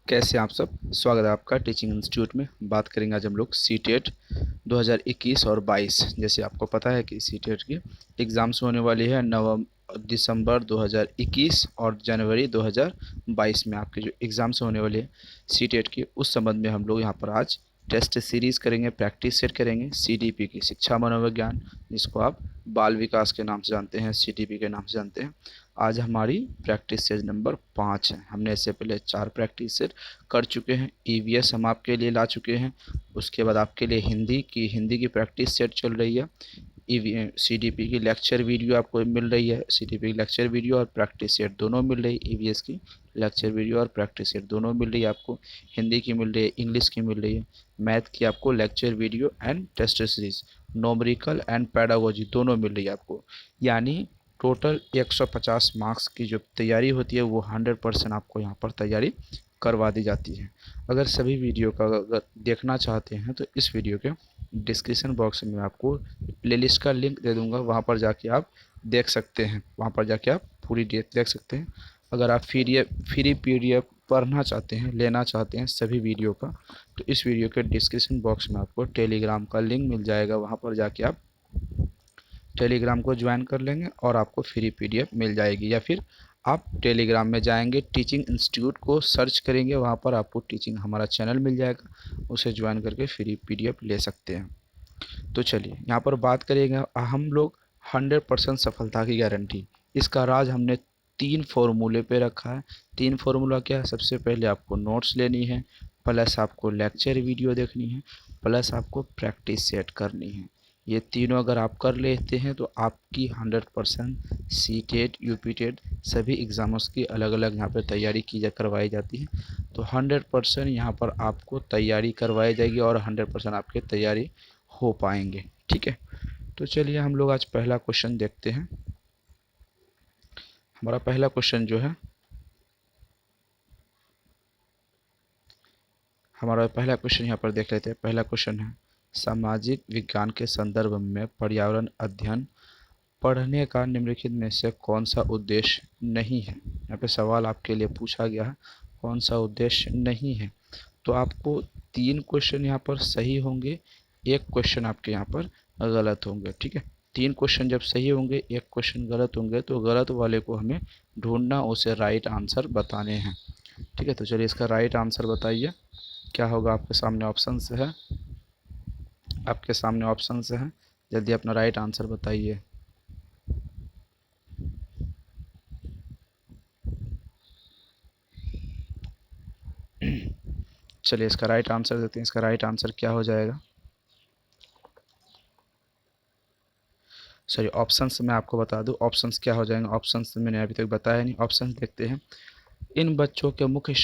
कैसे हैं आप सब। स्वागत है आपका टीचिंग इंस्टीट्यूट में। बात करेंगे आज हम लोग सीटेट 2021 और 22। जैसे आपको पता है कि सीटेट की एग्ज़ाम्स होने वाली है दिसंबर 2021 और जनवरी 2022 में आपके जो एग्ज़ाम्स होने वाले हैं सीटेट की, उस संबंध में हम लोग यहाँ पर आज टेस्ट सीरीज़ करेंगे, प्रैक्टिस सेट करेंगे। सीडीपी की शिक्षा मनोविज्ञान, जिसको आप बाल विकास के नाम से जानते हैं, सीडीपी के नाम से जानते हैं। आज हमारी प्रैक्टिस सेट नंबर 5 है। हमने इससे पहले 4 प्रैक्टिस सेट कर चुके हैं। ईवीएस हम आपके लिए ला चुके हैं। उसके बाद आपके लिए हिंदी की प्रैक्टिस सेट चल रही है। सीडीपी की लेक्चर वीडियो आपको मिल रही है। सीडीपी की लेक्चर वीडियो और प्रैक्टिस सेट दोनों मिल रही है। ईवीएस की लेक्चर वीडियो और प्रैक्टिस सेट दोनों मिल रही है आपको। हिंदी की मिल रही है, इंग्लिश की मिल रही है, मैथ की आपको lecture video and test series, numerical and pedagogy दोनों मिल रही है आपको। यानी टोटल 150 मार्क्स की जो तैयारी होती है वो 100% आपको यहाँ पर तैयारी करवा दी जाती है। अगर सभी वीडियो का अगर देखना चाहते हैं तो इस वीडियो के डिस्क्रिप्शन बॉक्स में आपको प्लेलिस्ट का लिंक दे दूंगा, वहाँ पर जाके आप देख सकते हैं। वहाँ पर जाके आप पूरी देख सकते हैं। अगर आप फ्री पीडीएफ पढ़ना चाहते हैं, लेना चाहते हैं सभी वीडियो का, तो इस वीडियो के डिस्क्रिप्शन बॉक्स में आपको टेलीग्राम का लिंक मिल जाएगा। वहाँ पर जाके आप टेलीग्राम को ज्वाइन कर लेंगे और आपको फ्री पीडीएफ मिल जाएगी। या फिर आप टेलीग्राम में जाएंगे, टीचिंग इंस्टीट्यूट को सर्च करेंगे, वहाँ पर आपको टीचिंग हमारा चैनल मिल जाएगा, उसे ज्वाइन करके फ्री पीडीएफ ले सकते हैं। तो चलिए यहाँ पर बात करेंगे हम लोग 100% सफलता की गारंटी। इसका राज हमने 3 फॉर्मूले पे रखा है। 3 फॉर्मूला क्या है? सबसे पहले आपको नोट्स लेनी है, प्लस आपको लेक्चर वीडियो देखनी है, प्लस आपको प्रैक्टिस सेट करनी है। ये तीनों अगर आप कर लेते हैं तो आपकी 100% सी टेट, यूपी टेट सभी एग्ज़ाम्स की अलग अलग यहाँ पर तैयारी करवाई जाती है। तो 100% यहाँ पर आपको तैयारी करवाई जाएगी और 100% आपकी तैयारी हो पाएंगे। ठीक है, तो चलिए हम लोग आज पहला क्वेश्चन देखते हैं। हमारा पहला क्वेश्चन जो है, हमारा पहला क्वेश्चन यहाँ पर देख लेते हैं। पहला क्वेश्चन है, सामाजिक विज्ञान के संदर्भ में पर्यावरण अध्ययन पढ़ने का निम्नलिखित में से कौन सा उद्देश्य नहीं है। यहाँ पे सवाल आपके लिए पूछा गया है, कौन सा उद्देश्य नहीं है। तो आपको 3 क्वेश्चन यहाँ पर सही होंगे, एक क्वेश्चन आपके यहाँ पर गलत होंगे। ठीक है, 3 क्वेश्चन जब सही होंगे, एक क्वेश्चन गलत होंगे, तो गलत वाले को हमें ढूंढना, उसे राइट आंसर बताने हैं। ठीक है, तो चलिए इसका राइट आंसर बताइए। क्या होगा? आपके सामने ऑप्शंस है, आपके सामने ऑप्शंस हैं, जल्दी अपना राइट आंसर बताइए। चलिए इसका राइट आंसर देते हैं। इसका राइट आंसर क्या हो जाएगा? सॉरी, ऑप्शंस मैं आपको बता दूं, ऑप्शंस क्या हो जाएंगे। ऑप्शंस मैंने अभी तक बताया नहीं, ऑप्शंस देखते हैं। इन बच्चों के मुख्य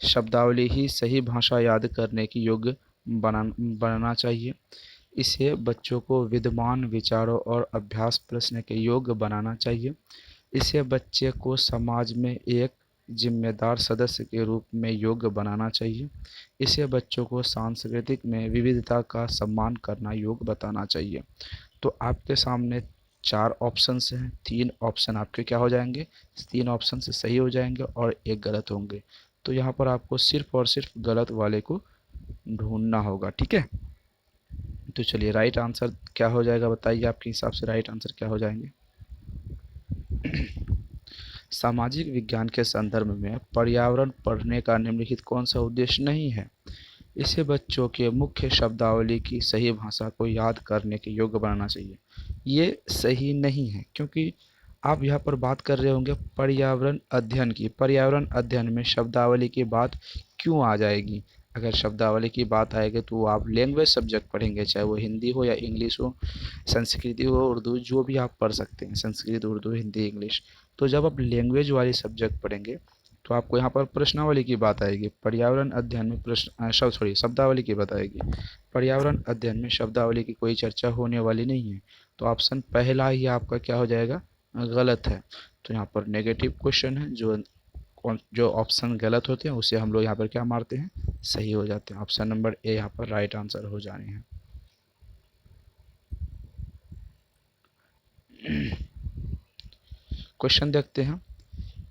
शब्दावली ही सही भाषा याद करने की योग्य बनाना चाहिए। इसे बच्चों को विद्यमान विचारों और अभ्यास प्रश्न के योग्य बनाना चाहिए। इसे बच्चे को समाज में एक जिम्मेदार सदस्य के रूप में योग्य बनाना चाहिए। इसे बच्चों को सांस्कृतिक में विविधता का सम्मान करना योग्य बताना चाहिए। तो आपके सामने 4 ऑप्शंस हैं, 3 ऑप्शन आपके क्या हो जाएंगे? 3 ऑप्शन से सही हो जाएंगे और एक गलत होंगे। तो यहाँ पर आपको सिर्फ और सिर्फ गलत वाले को ढूंढना होगा। ठीक है, तो चलिए राइट आंसर क्या हो जाएगा बताइए, आपके हिसाब से राइट आंसर क्या हो जाएंगे? सामाजिक विज्ञान के संदर्भ में पर्यावरण पढ़ने का निम्नलिखित कौन सा उद्देश्य नहीं है? इसे बच्चों के मुख्य शब्दावली की सही भाषा को याद करने के योग्य बनाना चाहिए। ये सही नहीं है, क्योंकि आप यहाँ पर बात कर रहे होंगे पर्यावरण अध्ययन की। पर्यावरण अध्ययन में शब्दावली की बात क्यों आ जाएगी? अगर शब्दावली की बात आएगी तो आप लैंग्वेज सब्जेक्ट पढ़ेंगे, चाहे वो हिंदी हो या इंग्लिश हो, संस्कृति हो, उर्दू, जो भी आप पढ़ सकते हैं, संस्कृत, उर्दू, हिंदी, इंग्लिश। तो जब आप लैंग्वेज वाली सब्जेक्ट पढ़ेंगे तो आपको यहाँ पर प्रश्नावली की बात आएगी। पर्यावरण अध्ययन में शब्दावली की बात आएगी। पर्यावरण अध्ययन में शब्दावली की कोई चर्चा होने वाली नहीं है। तो ऑप्शन पहला ही आपका क्या हो जाएगा? गलत है। तो यहाँ पर नेगेटिव क्वेश्चन है, जो ऑप्शन गलत होते हैं उसे हम लोग यहाँ पर क्या मारते हैं? सही हो जाते हैं। ऑप्शन नंबर ए यहाँ पर राइट आंसर हो जाने हैं। क्वेश्चन देखते हैं।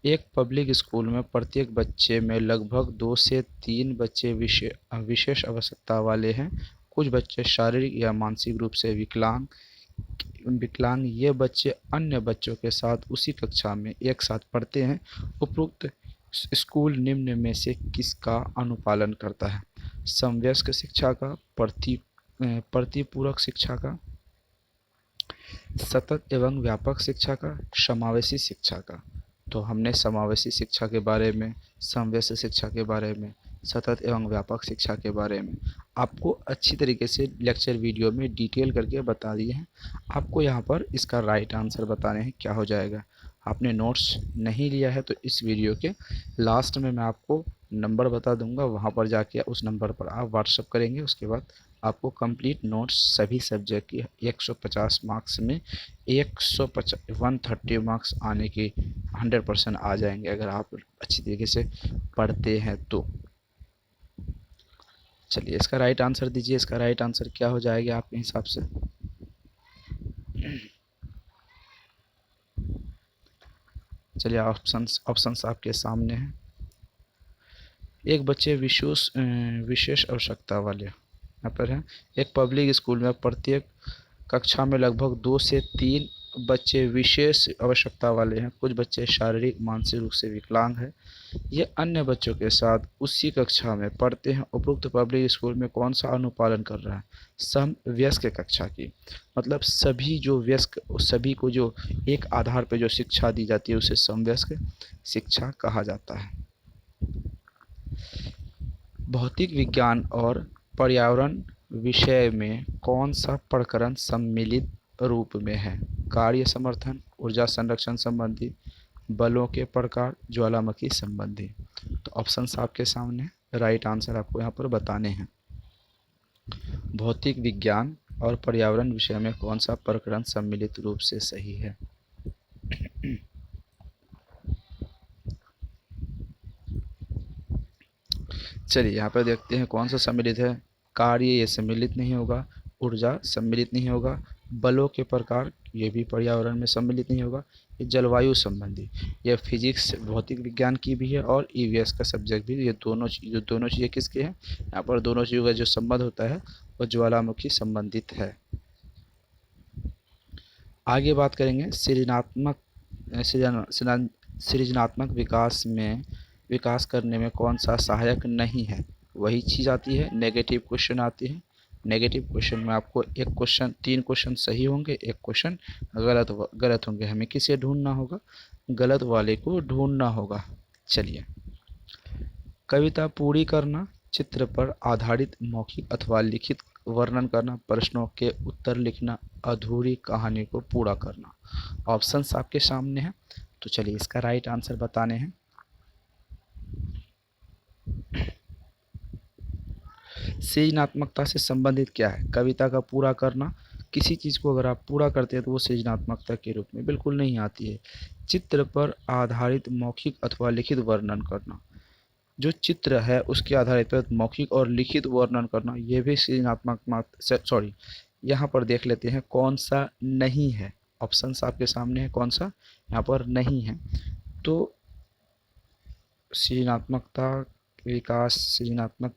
एक पब्लिक स्कूल में प्रत्येक बच्चे में लगभग 2 से 3 बच्चे विशेष आवश्यकता वाले हैं। कुछ बच्चे शारीरिक या मानसिक रूप से विकलांग विकलांग ये बच्चे अन्य बच्चों के साथ उसी कक्षा में एक साथ पढ़ते हैं। उपरोक्त स्कूल निम्न में से किसका अनुपालन करता है? समवयस्क शिक्षा का, प्रतिपूरक शिक्षा का, सतत एवं व्यापक शिक्षा का, समावेशी शिक्षा का। तो हमने समावेशी शिक्षा के बारे में, समवयस्क शिक्षा के बारे में, सतत एवं व्यापक शिक्षा के बारे में आपको अच्छी तरीके से लेक्चर वीडियो में डिटेल करके बता दिए हैं। आपको यहाँ पर इसका राइट आंसर बताने हैं, क्या हो जाएगा। आपने नोट्स नहीं लिया है तो इस वीडियो के लास्ट में मैं आपको नंबर बता दूंगा, वहाँ पर जाके उस नंबर पर आप व्हाट्सअप करेंगे। उसके बाद आपको कंप्लीट नोट्स सभी सब्जेक्ट की 150 मार्क्स में 130 मार्क्स आने की 100% आ जाएंगे अगर आप अच्छी तरीके से पढ़ते हैं तो। चलिए इसका राइट आंसर दीजिए। इसका राइट आंसर क्या हो जाएगा आपके हिसाब से? चलिए ऑप्शंस आपके सामने हैं। एक बच्चे विशेष आवश्यकता वाले यहाँ पर है। एक पब्लिक स्कूल में प्रत्येक कक्षा में लगभग 2 से 3 बच्चे विशेष आवश्यकता वाले हैं। कुछ बच्चे शारीरिक मानसिक रूप से विकलांग हैं। ये अन्य बच्चों के साथ उसी कक्षा में पढ़ते हैं। उपरोक्त पब्लिक स्कूल में कौन सा अनुपालन कर रहा है? समवयस्क कक्षा की, मतलब सभी जो वयस्क, सभी को जो एक आधार पर जो शिक्षा दी जाती है उसे समवयस्क शिक्षा कहा जाता है। भौतिक विज्ञान और पर्यावरण विषय में कौन सा प्रकरण सम्मिलित रूप में है? कार्य समर्थन, ऊर्जा संरक्षण संबंधी, बलों के प्रकार, ज्वालामुखी संबंधी। तो ऑप्शंस आपके सामने, राइट आंसर आपको यहाँ पर बताने हैं। भौतिक विज्ञान और पर्यावरण विषय में कौन सा प्रकरण सम्मिलित रूप से सही है? चलिए यहाँ पर देखते हैं कौन सा सम्मिलित है। कार्य ये सम्मिलित नहीं होगा, ऊर्जा सम्मिलित नहीं होगा, बलों के प्रकार ये भी पर्यावरण में सम्मिलित नहीं होगा, ये जलवायु संबंधी, यह फिजिक्स भौतिक विज्ञान की भी है और ईवीएस का सब्जेक्ट भी। ये दोनों चीज़ें किसके हैं? यहाँ पर दोनों चीज़ों का जो संबंध होता है वो ज्वालामुखी संबंधित है। आगे बात करेंगे सृजनात्मक विकास करने में कौन सा सहायक नहीं है? वही चीज़ आती है, नेगेटिव क्वेश्चन आती है। नेगेटिव क्वेश्चन में आपको 3 क्वेश्चन सही होंगे, 1 क्वेश्चन गलत होंगे। हमें किसे ढूंढना होगा? गलत वाले को ढूंढना होगा। चलिए, कविता पूरी करना, चित्र पर आधारित मौखिक अथवा लिखित वर्णन करना, प्रश्नों के उत्तर लिखना, अधूरी कहानी को पूरा करना। ऑप्शंस आपके सामने हैं, तो चलिए इसका राइट आंसर बताने हैं। सृजनात्मकता से संबंधित क्या है? कविता का पूरा करना। किसी चीज़ को अगर आप पूरा करते हैं तो वो सृजनात्मकता के रूप में बिल्कुल नहीं आती है। चित्र पर आधारित मौखिक अथवा लिखित वर्णन करना, जो चित्र है उसके आधारित पर मौखिक और लिखित वर्णन करना, ये भी सृजनात्मक यहाँ पर देख लेते हैं कौन सा नहीं है। ऑप्शंस आपके सामने है, कौन सा यहाँ पर नहीं है। तो सृजनात्मक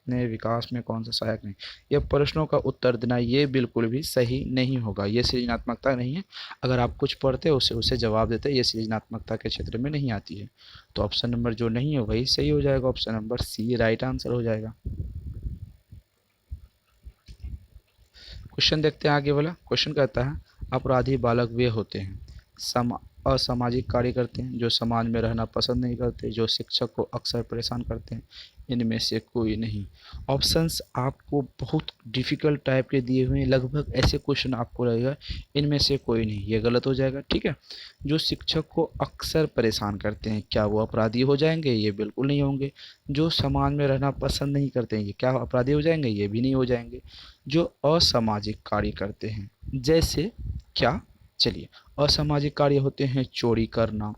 ने विकास में कौन सा सहायक नहीं? यह प्रश्नों का उत्तर देना, ये बिल्कुल भी सही नहीं होगा। ये सृजनात्मकता नहीं है। अगर आप कुछ पढ़ते हो उसे जवाब देते, ये सृजनात्मकता के क्षेत्र में नहीं आती है। तो ऑप्शन नंबर जो नहीं है वही सही हो जाएगा। Option number C right answer हो जाएगा। क्वेश्चन देखते हैं आगे वाला। क्वेश्चन कहता है अपराधी बालक वे होते हैं असामाजिक कार्य करते हैं, जो समाज में रहना पसंद नहीं करते, जो शिक्षक को अक्सर परेशान करते हैं, इनमें से कोई नहीं। ऑप्शंस आपको बहुत डिफ़िकल्ट टाइप के दिए हुए हैं, लगभग ऐसे क्वेश्चन आपको लगेगा इनमें से कोई नहीं, ये गलत हो जाएगा। ठीक है, जो शिक्षक को अक्सर परेशान करते हैं, क्या वो अपराधी हो जाएंगे? ये बिल्कुल नहीं होंगे। जो समाज में रहना पसंद नहीं करते हैं, ये क्या अपराधी हो जाएंगे? ये भी नहीं हो जाएंगे। जो असामाजिक कार्य करते हैं, जैसे क्या? चलिए, असामाजिक कार्य होते हैं चोरी करना,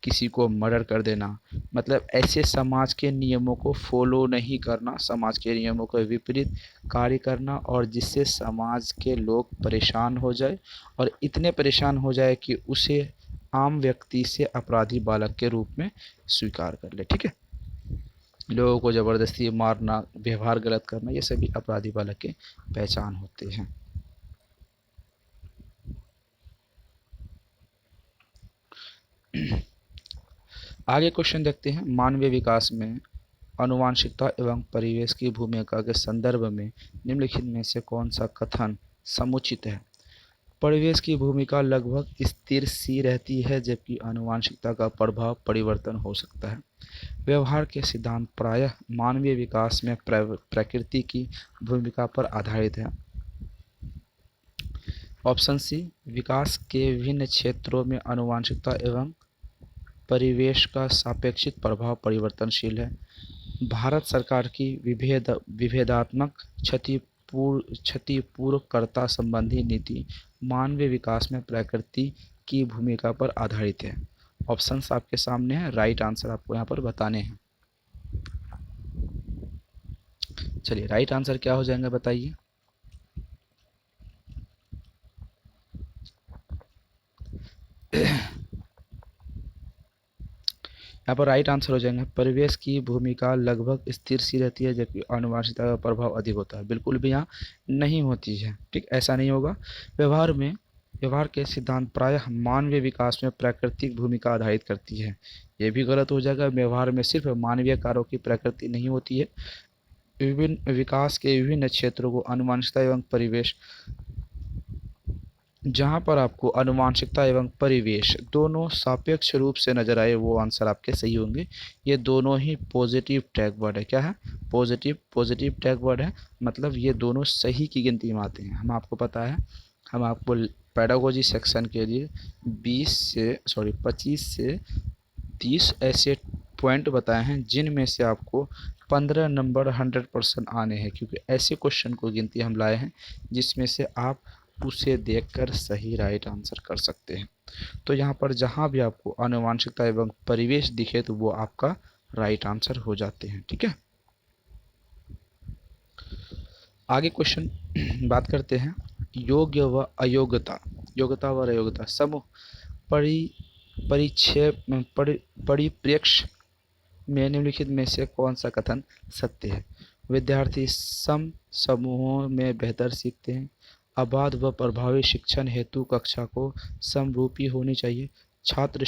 किसी को मर्डर कर देना, मतलब ऐसे समाज के नियमों को फॉलो नहीं करना, समाज के नियमों के विपरीत कार्य करना, और जिससे समाज के लोग परेशान हो जाए और इतने परेशान हो जाए कि उसे आम व्यक्ति से अपराधी बालक के रूप में स्वीकार कर ले। ठीक है, लोगों को ज़बरदस्ती मारना, व्यवहार गलत करना, ये सभी अपराधी बालक के पहचान होते हैं। आगे क्वेश्चन देखते हैं। मानवीय विकास में आनुवंशिकता एवं परिवेश की भूमिका के संदर्भ में निम्नलिखित में से कौन सा कथन समुचित है? परिवेश की भूमिका लगभग स्थिर सी रहती है, जबकि आनुवंशिकता का प्रभाव परिवर्तन हो सकता है। व्यवहार के सिद्धांत प्रायः मानवीय विकास में प्रकृति की भूमिका पर आधारित है। ऑप्शन सी, विकास के विभिन्न क्षेत्रों में आनुवंशिकता एवं परिवेश का सापेक्षिक प्रभाव परिवर्तनशील है। भारत सरकार की विभेदात्मक क्षतिपूर्तकर्ता संबंधी नीति मानवीय विकास में प्रकृति की भूमिका पर आधारित है। ऑप्शंस आपके सामने है, राइट आंसर आपको यहाँ पर बताने हैं। चलिए, राइट आंसर क्या हो जाएंगे बताइए। यहाँ पर राइट आंसर हो जाएंगे, परिवेश की भूमिका लगभग स्थिर सी रहती है, जबकि आनुवंशिकता का प्रभाव अधिक होता है। बिल्कुल भी यहाँ नहीं होती है। ठीक, ऐसा नहीं होगा। व्यवहार के सिद्धांत प्रायः मानवीय विकास में प्राकृतिक भूमिका आधारित करती है। ये भी गलत हो जाएगा। व्यवहार में सिर्फ मानवीय कार्यों की प्रकृति नहीं होती है। विभिन्न विकास के विभिन्न क्षेत्रों को आनुवंशिकता एवं परिवेश, जहाँ पर आपको आनुवंशिकता एवं परिवेश दोनों सापेक्ष रूप से नजर आए, वो आंसर आपके सही होंगे। ये दोनों ही पॉजिटिव टैग वर्ड है। क्या है? पॉजिटिव टैग वर्ड है, मतलब ये दोनों सही की गिनती में आते हैं। हम आपको पता है, हम आपको पेडागोजी सेक्शन के लिए 25 से 30 ऐसे पॉइंट बताए हैं, जिनमें से आपको 15 नंबर 100% आने हैं, क्योंकि ऐसे क्वेश्चन को गिनती हम लाए हैं जिसमें से आप उसे देखकर सही राइट आंसर कर सकते हैं। तो यहाँ पर जहाँ भी आपको आनुवंशिकता एवं परिवेश दिखे तो वो आपका राइट आंसर हो जाते हैं। ठीक है, आगे क्वेश्चन बात करते हैं। योग्य व अयोग्यता, योग्यता व अयोग्यता समूह परिप्रेक्ष्य में निम्नलिखित में से कौन सा कथन सत्य है? विद्यार्थी सम समूहों में बेहतर सीखते हैं। अबाध व प्रभावी शिक्षण हेतु कक्षा को समरूपी होनी चाहिए। छात्र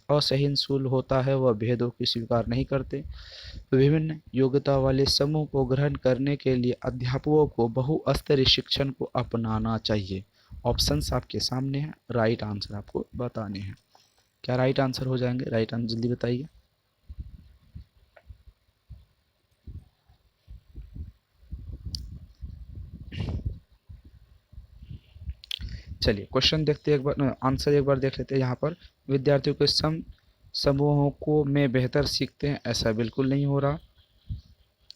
असहिष्णुशील होता है, वह भेदों की स्वीकार नहीं करते। विभिन्न योग्यता वाले समूह को ग्रहण करने के लिए अध्यापकों को बहुस्तरीय शिक्षण को अपनाना चाहिए। ऑप्शंस आपके सामने हैं, राइट आंसर आपको बताने हैं। क्या राइट आंसर हो जाएंगे? राइट आंसर जल्दी बताइए। चलिए क्वेश्चन देखते हैं एक बार, आंसर एक बार देख लेते हैं। यहाँ पर विद्यार्थियों के समूहों को में बेहतर सीखते हैं, ऐसा बिल्कुल नहीं हो रहा।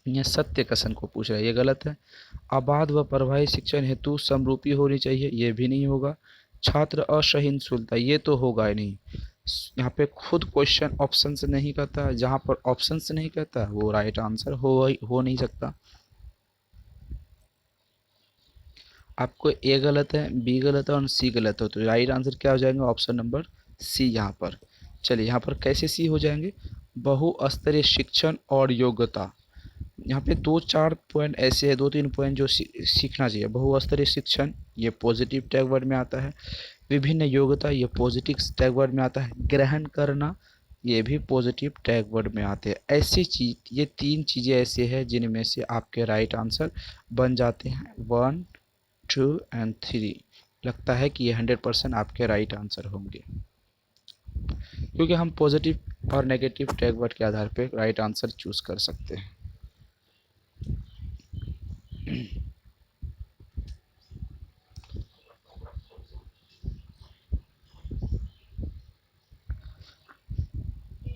यह सत्य कथन को पूछ रहा है, ये गलत है। अबाध व प्रभावी शिक्षण हेतु समरूपी होनी चाहिए, ये भी नहीं होगा। छात्र असहिष्णुता, ये तो होगा ही नहीं। यहाँ पे खुद क्वेश्चन ऑप्शन से नहीं कहता, जहाँ पर ऑप्शन से नहीं कहता वो राइट आंसर हो नहीं सकता। आपको ए गलत है, बी गलत है और सी गलत है, तो राइट आंसर क्या हो जाएगा? ऑप्शन नंबर सी यहाँ पर। चलिए, यहाँ पर कैसे सी हो जाएंगे? बहुस्तरीय शिक्षण और योग्यता, यहाँ पे 2-4 पॉइंट ऐसे है, 2-3 पॉइंट जो सीखना चाहिए। बहुस्तरीय शिक्षण, ये पॉजिटिव टैग वर्ड में आता है। विभिन्न योग्यता, ये पॉजिटिव टैग वर्ड में आता है। ग्रहण करना, ये भी पॉजिटिव टैग वर्ड में आते हैं। ऐसी चीज, ये 3 चीज़ें ऐसे हैं जिनमें से आपके राइट आंसर बन जाते हैं 1, 2 एंड 3। लगता है कि ये 100% आपके राइट आंसर होंगे, क्योंकि हम पॉजिटिव और नेगेटिव टैग वर्ड के आधार पर राइट आंसर चूज कर सकते हैं।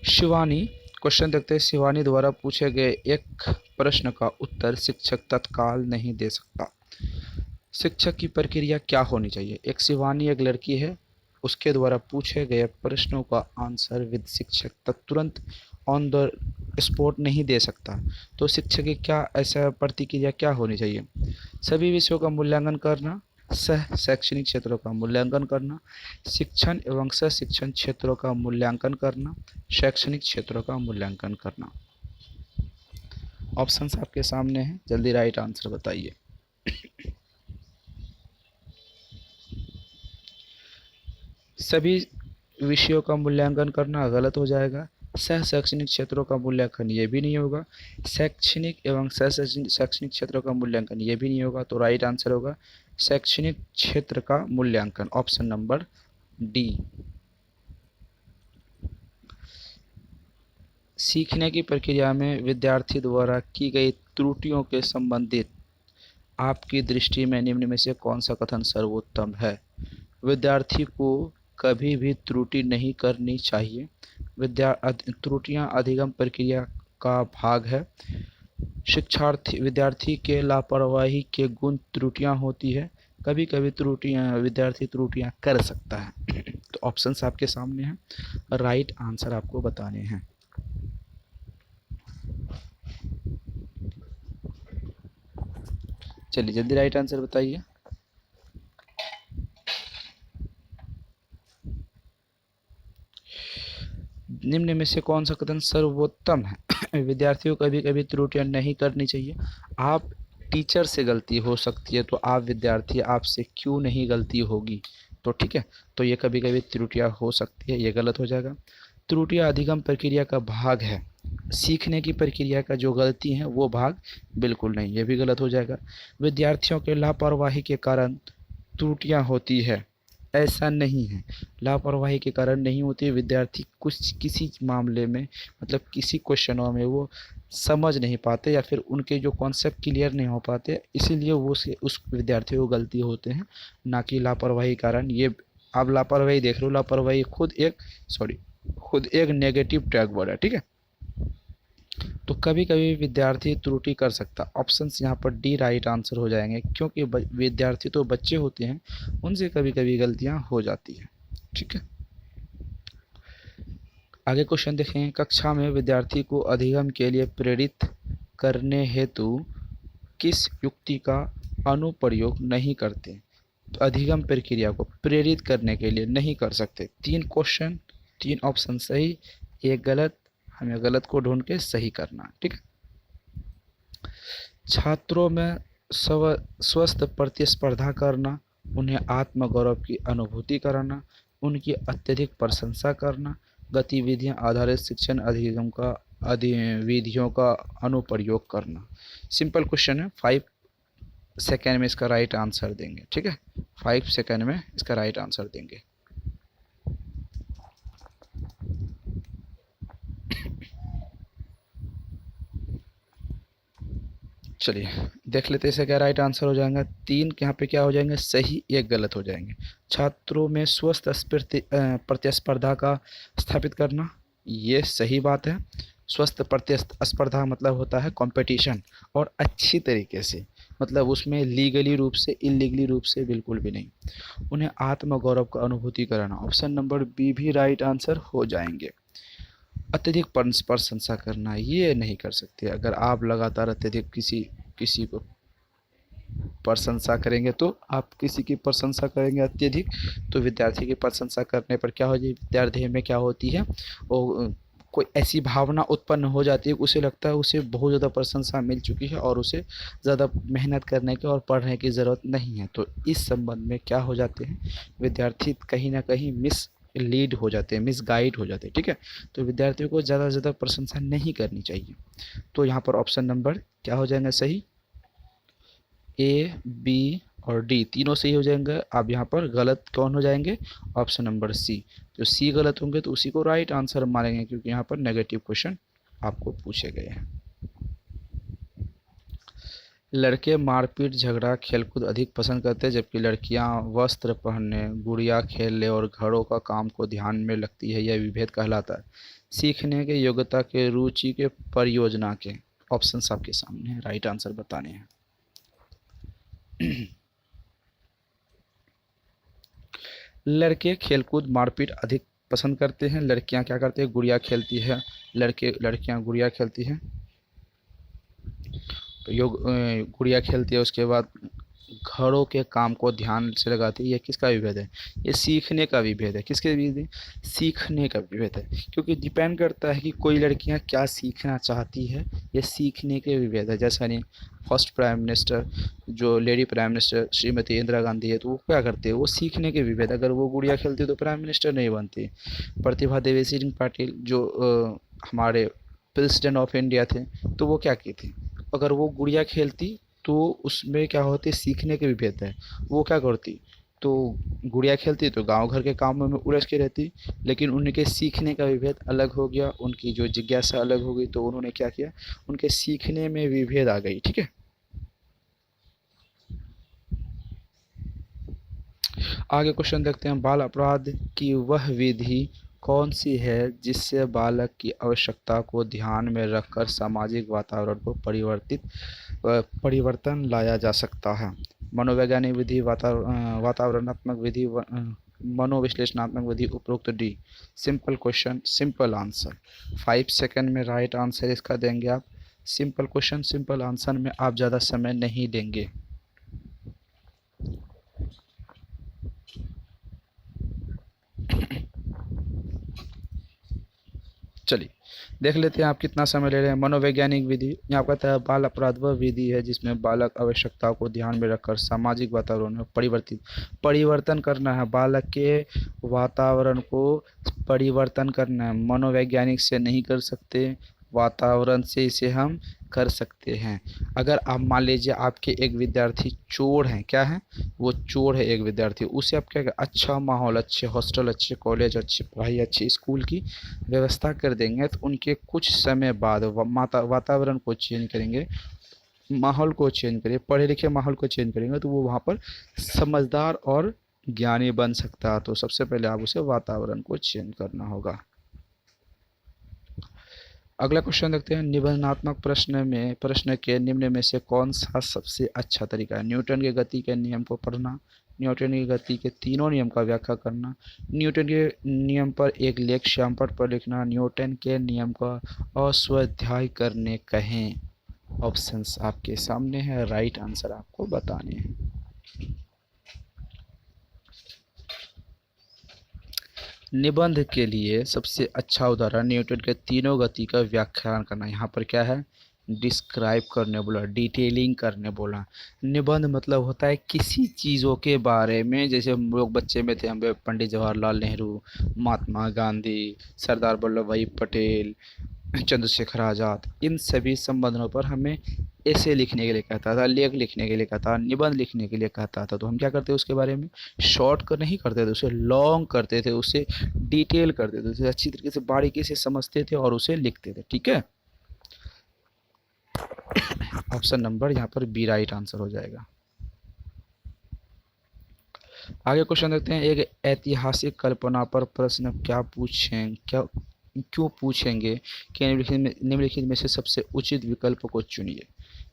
शिवानी, क्वेश्चन देखते हैं। शिवानी द्वारा पूछे गए एक प्रश्न का उत्तर शिक्षक तत्काल नहीं दे सकता। शिक्षक की प्रक्रिया क्या होनी चाहिए? एक शिवानी एक लड़की है, उसके द्वारा पूछे गए प्रश्नों का आंसर विद शिक्षक तुरंत ऑन द स्पॉट नहीं दे सकता। तो शिक्षक की क्या ऐसा प्रतिक्रिया क्या होनी चाहिए? सभी विषयों का मूल्यांकन करना, सह शैक्षणिक क्षेत्रों का मूल्यांकन करना, शिक्षण एवं सह शिक्षण क्षेत्रों का मूल्यांकन करना, शैक्षणिक क्षेत्रों का मूल्यांकन करना। ऑप्शंस आपके सामने हैं, जल्दी राइट आंसर बताइए। सभी विषयों का मूल्यांकन करना गलत हो जाएगा। सह शैक्षणिक क्षेत्रों का मूल्यांकन ये भी नहीं होगा। शैक्षणिक एवं सह शैक्षणिक क्षेत्रों का मूल्यांकन ये भी नहीं होगा। तो राइट आंसर होगा शैक्षणिक क्षेत्र का मूल्यांकन, ऑप्शन नंबर डी। सीखने की प्रक्रिया में विद्यार्थी द्वारा की गई त्रुटियों के संबंधित आपकी दृष्टि में निम्न में से कौन सा कथन सर्वोत्तम है? विद्यार्थी को कभी भी त्रुटि नहीं करनी चाहिए। त्रुटियां अधिगम प्रक्रिया का भाग है। विद्यार्थी के लापरवाही के गुण त्रुटियां होती है। कभी कभी विद्यार्थी त्रुटियां कर सकता है। तो ऑप्शंस आपके सामने हैं, राइट आंसर आपको बताने हैं। चलिए जल्दी राइट आंसर बताइए। निम्न में से कौन सा कथन सर्वोत्तम है? विद्यार्थियों को कभी कभी त्रुटियां नहीं करनी चाहिए। आप टीचर से गलती हो सकती है, तो आप विद्यार्थी आपसे क्यों नहीं गलती होगी? तो ठीक है, तो ये कभी कभी त्रुटियां हो सकती है, ये गलत हो जाएगा। त्रुटियां अधिगम प्रक्रिया का भाग है। सीखने की प्रक्रिया का जो गलती है वो भाग बिल्कुल नहीं, ये भी गलत हो जाएगा। विद्यार्थियों के लापरवाही के कारण त्रुटियां होती है, ऐसा नहीं है। लापरवाही के कारण नहीं होती। विद्यार्थी कुछ किसी मामले में, मतलब किसी क्वेश्चनों में वो समझ नहीं पाते या फिर उनके जो कॉन्सेप्ट क्लियर नहीं हो पाते, इसीलिए वो उस विद्यार्थी को गलती होते हैं, ना कि लापरवाही कारण। ये आप लापरवाही देख रहे हो, लापरवाही खुद एक नेगेटिव टैग वर्ड है, ठीक है। तो कभी कभी विद्यार्थी त्रुटि कर सकता, ऑप्शंस यहाँ पर डी राइट आंसर हो जाएंगे, क्योंकि विद्यार्थी तो बच्चे होते हैं, उनसे कभी कभी गलतियाँ हो जाती हैं, ठीक है। आगे क्वेश्चन देखें। कक्षा में विद्यार्थी को अधिगम के लिए प्रेरित करने हेतु किस युक्ति का अनुप्रयोग नहीं करते? तो अधिगम प्रक्रिया को प्रेरित करने के लिए नहीं कर सकते। 3 ऑप्शन सही, एक गलत, हमें गलत को ढूंढ के सही करना, ठीक है। छात्रों में स्वस्थ प्रतिस्पर्धा करना, उन्हें आत्मगौरव की अनुभूति कराना, उनकी अत्यधिक प्रशंसा करना, गतिविधियां आधारित शिक्षण विधियों का अनुप्रयोग करना। सिंपल क्वेश्चन है, 5 सेकेंड में इसका राइट आंसर देंगे, ठीक है। 5 सेकेंड में इसका राइट आंसर देंगे। चलिए देख लेते हैं इसका क्या राइट आंसर हो जाएगा। 3 यहाँ पे क्या हो जाएंगे सही, 1 गलत हो जाएंगे। छात्रों में स्वस्थ प्रतिस्पर्धा का स्थापित करना, ये सही बात है। स्वस्थ प्रतिस्पर्धा मतलब होता है कंपटीशन, और अच्छी तरीके से, मतलब उसमें लीगली रूप से, इलीगली रूप से बिल्कुल भी नहीं। उन्हें आत्मगौरव का अनुभूति कराना, ऑप्शन नंबर बी भी राइट आंसर हो जाएंगे। अत्यधिक प्रशंसा करना, ये नहीं कर सकते। अगर आप लगातार अत्यधिक किसी को प्रशंसा करेंगे, तो आप किसी की प्रशंसा करेंगे अत्यधिक, तो विद्यार्थी की प्रशंसा करने पर क्या हो जाए, विद्यार्थी में क्या होती है, वो कोई ऐसी भावना उत्पन्न हो जाती है, उसे लगता है उसे बहुत ज़्यादा प्रशंसा मिल चुकी है और उसे ज़्यादा मेहनत करने की और पढ़ने की ज़रूरत नहीं है। तो इस संबंध में क्या हो जाते हैं, विद्यार्थी कहीं ना कहीं लीड हो जाते हैं, मिसगाइड हो जाते हैं, ठीक है। तो विद्यार्थियों को ज़्यादा से ज़्यादा प्रशंसा नहीं करनी चाहिए। तो यहाँ पर ऑप्शन नंबर क्या हो जाएगा सही, ए, बी और डी तीनों सही हो जाएंगे। अब यहाँ पर गलत कौन हो जाएंगे, ऑप्शन नंबर सी। जो सी गलत होंगे तो उसी को राइट आंसर मानेंगे, क्योंकि यहाँ पर नेगेटिव क्वेश्चन आपको पूछे गए हैं। लड़के मारपीट, झगड़ा, खेलकूद अधिक पसंद करते हैं, जबकि लड़कियां वस्त्र पहनने, गुड़िया खेलने और घरों का काम को ध्यान में रखती है। यह विभेद कहलाता है। सीखने के, योग्यता के, रुचि के, परियोजना के। ऑप्शंस आपके सामने हैं, राइट आंसर बताने हैं। लड़के खेलकूद मारपीट अधिक पसंद करते हैं, लड़कियां क्या करती है, गुड़िया खेलती है, लड़कियां गुड़िया खेलती हैं। तो गुड़िया खेलती है, उसके बाद घरों के काम को ध्यान से लगाती है। ये किसका विभेद है? ये सीखने का विभेद है। किसके विभेद है? सीखने का विभेद है, क्योंकि डिपेंड करता है कि कोई लड़कियां क्या सीखना चाहती है। ये सीखने के विभेद है। जैसा नहीं, फर्स्ट प्राइम मिनिस्टर जो lady prime minister Shrimati Indira Gandhi है, तो वो क्या करते हैं? वो सीखने के विभेद। अगर वो गुड़िया खेलती तो प्राइम मिनिस्टर नहीं बनती। प्रतिभा देवी सिंह पाटिल जो हमारे प्रेसिडेंट ऑफ इंडिया थे, तो वो क्या की थी? अगर वो गुड़िया खेलती तो उसमें क्या होती? सीखने के विभेद है। वो क्या करती? तो गुड़िया खेलती तो गांव घर के कामों में उलझ के रहती, लेकिन उनके सीखने का विभेद अलग हो गया, उनकी जो जिज्ञासा अलग हो गई, तो उन्होंने क्या किया? उनके सीखने में विभेद आ गई। ठीक है, आगे क्वेश्चन देखते हैं। बाल अपराध की वह विधि कौन सी है जिससे बालक की आवश्यकता को ध्यान में रखकर सामाजिक वातावरण को परिवर्तन लाया जा सकता है? मनोवैज्ञानिक विधि, वातावरणात्मक विधि, मनोविश्लेषणात्मक विधि, उपरोक्त D. Simple question, simple answer. 5 second में राइट आंसर इसका देंगे आप। सिंपल क्वेश्चन, सिंपल आंसर में आप ज़्यादा समय नहीं देंगे। चलिए देख लेते हैं आप कितना समय ले रहे हैं। मनोवैज्ञानिक विधि, यहाँ कहता है बाल अपराध वह विधि है जिसमें बालक आवश्यकताओं को ध्यान में रखकर सामाजिक वातावरण में परिवर्तन करना है। बालक के वातावरण को परिवर्तन करना है। मनोवैज्ञानिक से नहीं कर सकते, वातावरण से इसे हम कर सकते हैं। अगर आप मान लीजिए आपके एक विद्यार्थी चोर हैं, क्या है? वो चोर है एक विद्यार्थी, उसे आप क्या अच्छा माहौल, अच्छे हॉस्टल, अच्छे कॉलेज, अच्छी पढ़ाई, अच्छे स्कूल की व्यवस्था कर देंगे, तो उनके कुछ समय बाद वातावरण को चेंज करेंगे, माहौल को चेंज करेंगे, पढ़े लिखे माहौल को चेंज करेंगे, तो वो वहाँ पर समझदार और ज्ञानी बन सकता है। तो सबसे पहले आप उसे वातावरण को चेंज करना होगा। अगला क्वेश्चन देखते हैं। निबंधात्मक प्रश्न के निम्न में से कौन सा सबसे अच्छा तरीका है? न्यूटन के गति के नियम को पढ़ना, न्यूटन की गति के तीनों नियम का व्याख्या करना, न्यूटन के नियम पर एक लेख श्यामपट्ट पर लिखना, न्यूटन के नियम का अस्वाध्याय करने कहें। ऑप्शंस आपके सामने है, राइट आंसर आपको बताने हैं। निबंध के लिए सबसे अच्छा उदाहरण न्यूटन के तीनों गति का व्याख्यान करना। यहाँ पर क्या है? डिस्क्राइब करने बोला, डिटेलिंग करने बोला। निबंध मतलब होता है किसी चीज़ों के बारे में, जैसे हम लोग बच्चे में थे, हम पंडित जवाहरलाल नेहरू, महात्मा गांधी, सरदार वल्लभ भाई पटेल, चंद्रशेखर आज़ाद, इन सभी संबंधों पर हमें ऐसे लिखने के लिए कहता था, लेख लिखने के लिए कहता था, निबंध लिखने के लिए कहता था। तो हम क्या करते उसके बारे में? शॉर्ट कर नहीं करते थे, उसे लॉन्ग करते थे, उसे डिटेल करते थे, उसे अच्छी तरीके से बारीकी से समझते थे और उसे लिखते थे। ठीक है, ऑप्शन नंबर यहाँ पर बी राइट आंसर हो जाएगा। आगे क्वेश्चन देखते हैं। एक ऐतिहासिक कल्पना पर प्रश्न क्यों पूछेंगे कि निम्नलिखित में से सबसे उचित विकल्प को चुनिए।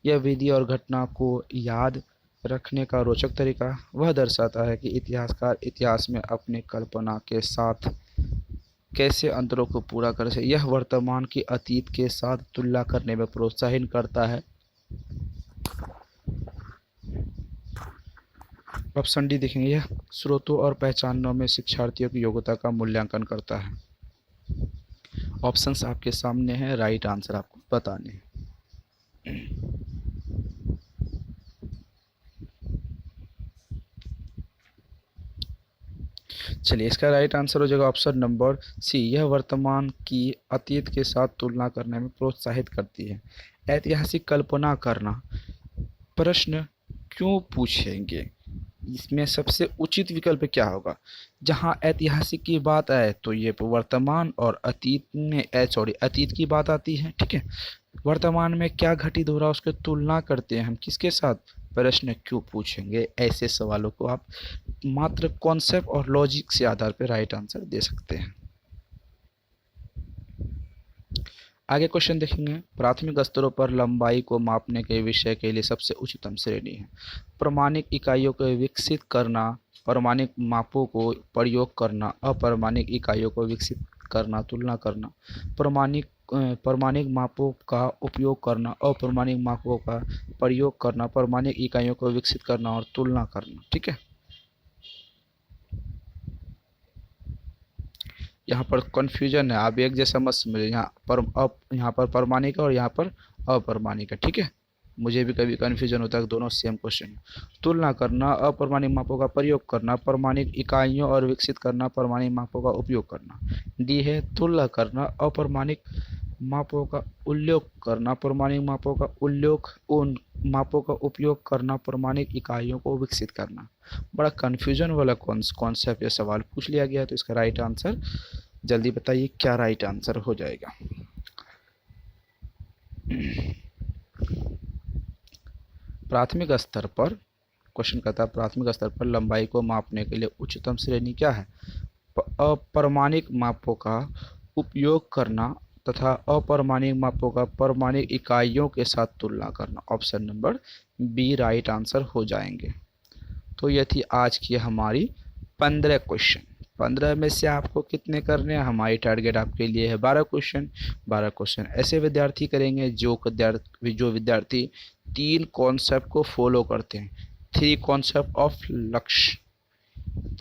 यह विधि और घटना को याद रखने का रोचक तरीका। वह दर्शाता है कि इतिहासकार इतिहास में अपनी कल्पना के साथ कैसे अंतरों को पूरा कर सके। यह वर्तमान की अतीत के साथ तुलना करने में प्रोत्साहित करता है। ऑप्शन डी देखेंगे। यह स्रोतों और पहचानों में शिक्षार्थियों की योग्यता का मूल्यांकन करता है। ऑप्शंस आपके सामने है, राइट आंसर आपको बताने हैं। चलिए इसका राइट आंसर हो जाएगा ऑप्शन नंबर सी। यह वर्तमान की अतीत के साथ तुलना करने में प्रोत्साहित करती है। ऐतिहासिक कल्पना करना, प्रश्न क्यों पूछेंगे, इसमें सबसे उचित विकल्प क्या होगा? जहाँ ऐतिहासिक की बात आए तो ये वर्तमान और अतीत में अतीत की बात आती है। ठीक है, वर्तमान में क्या घटित हो रहा है उसके तुलना करते हैं हम किसके साथ? प्रश्न क्यों पूछेंगे। ऐसे सवालों को आप मात्र कॉन्सेप्ट और लॉजिक से आधार पर राइट आंसर दे सकते हैं। आगे क्वेश्चन देखेंगे। प्राथमिक स्तरों पर लंबाई को मापने के विषय के लिए सबसे उच्चतम श्रेणी है। प्रमाणिक इकाइयों को विकसित करना, प्रमाणिक मापों को प्रयोग करना, अप्रमाणिक इकाइयों को विकसित करना, तुलना करना, प्रमाणिक प्रमाणिक मापों का उपयोग करना, अप्रमाणिक मापों का प्रयोग करना, प्रमाणिक इकाइयों को विकसित करना और तुलना करना। ठीक है, यहाँ पर कन्फ्यूजन है, आप एक जैसा मत समझिए। यहाँ पर प्रमाणिक है और यहाँ पर अप्रमाणिक है। ठीक है, मुझे भी कभी कन्फ्यूजन होता है कि दोनों सेम क्वेश्चन है। तुलना करना, अप्रमाणिक मापों का प्रयोग करना, प्रमाणिक इकाइयों और विकसित करना, प्रमाणिक मापों का उपयोग करना। डी है तुलना करना, अप्रमाणिक मापों का उल्लेख करना, प्रमाणिक मापों का उल्लेख, उन मापों का उपयोग करना, प्रमाणिक इकाइयों को विकसित करना। बड़ा कन्फ्यूजन वाला कॉन्सेप्ट ये सवाल पूछ लिया गया है, तो इसका राइट आंसर जल्दी बताइए क्या राइट आंसर हो जाएगा। प्राथमिक स्तर पर क्वेश्चन कहता है, प्राथमिक स्तर पर लंबाई को मापने के लिए उच्चतम श्रेणी क्या है? अप्रमाणिक मापों का उपयोग करना तथा अप्रमाणिक मापों का प्रमाणिक इकाइयों के साथ तुलना करना। Option number B right answer हो जाएंगे। तो यह थी आज की हमारी 15 क्वेश्चन। 15 में से आपको कितने करने हैं? हमारी टारगेट आपके लिए है 12 क्वेश्चन। 12 क्वेश्चन ऐसे विद्यार्थी करेंगे जो विद्यार्थी 3 कॉन्सेप्ट को फॉलो करते हैं। 3 कॉन्सेप्ट ऑफ लक्ष्य,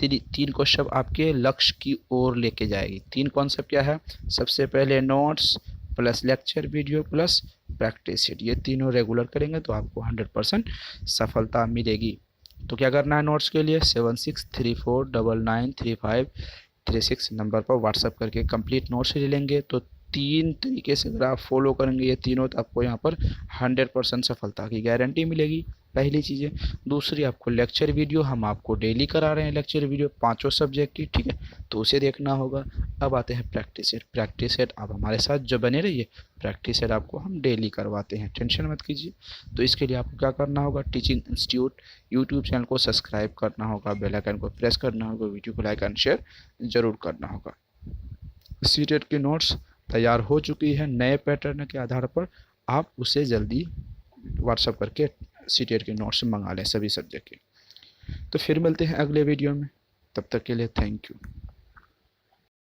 3 कॉन्सेप्ट आपके लक्ष्य की ओर लेके जाएगी। 3 कॉन्सेप्ट क्या है? सबसे पहले notes plus lecture video plus practice sheet, ये तीनों रेगुलर करेंगे तो आपको 100% सफलता मिलेगी। तो क्या करना है नोट्स के लिए? 7634993536 नंबर पर व्हाट्सअप करके कंप्लीट नोट्स ले लेंगे। तो 3 तरीके से अगर आप फॉलो करेंगे ये तीनों, तो आपको यहाँ पर 100% सफलता की गारंटी मिलेगी। पहली चीज़ है। दूसरी, आपको लेक्चर वीडियो हम आपको डेली करा रहे हैं, लेक्चर वीडियो 5 सब्जेक्ट की। ठीक है, तो उसे देखना होगा। अब आते हैं प्रैक्टिस सेट। प्रैक्टिस सेट आप हमारे साथ जो बने रहिए, प्रैक्टिस सेट आपको हम डेली करवाते हैं, टेंशन मत कीजिए। तो इसके लिए आपको क्या करना होगा? टीचिंग इंस्टीट्यूट यूट्यूब चैनल को सब्सक्राइब करना होगा, बेल आइकन को प्रेस करना होगा, वीडियो को लाइक एंड शेयर जरूर करना होगा। सीटेट की नोट्स तैयार हो चुकी है नए पैटर्न के आधार पर, आप उसे जल्दी व्हाट्सएप करके सीटेट के नोट्स मंगा लें सभी सब्जेक्ट के। तो फिर मिलते हैं अगले वीडियो में, तब तक के लिए थैंक यू।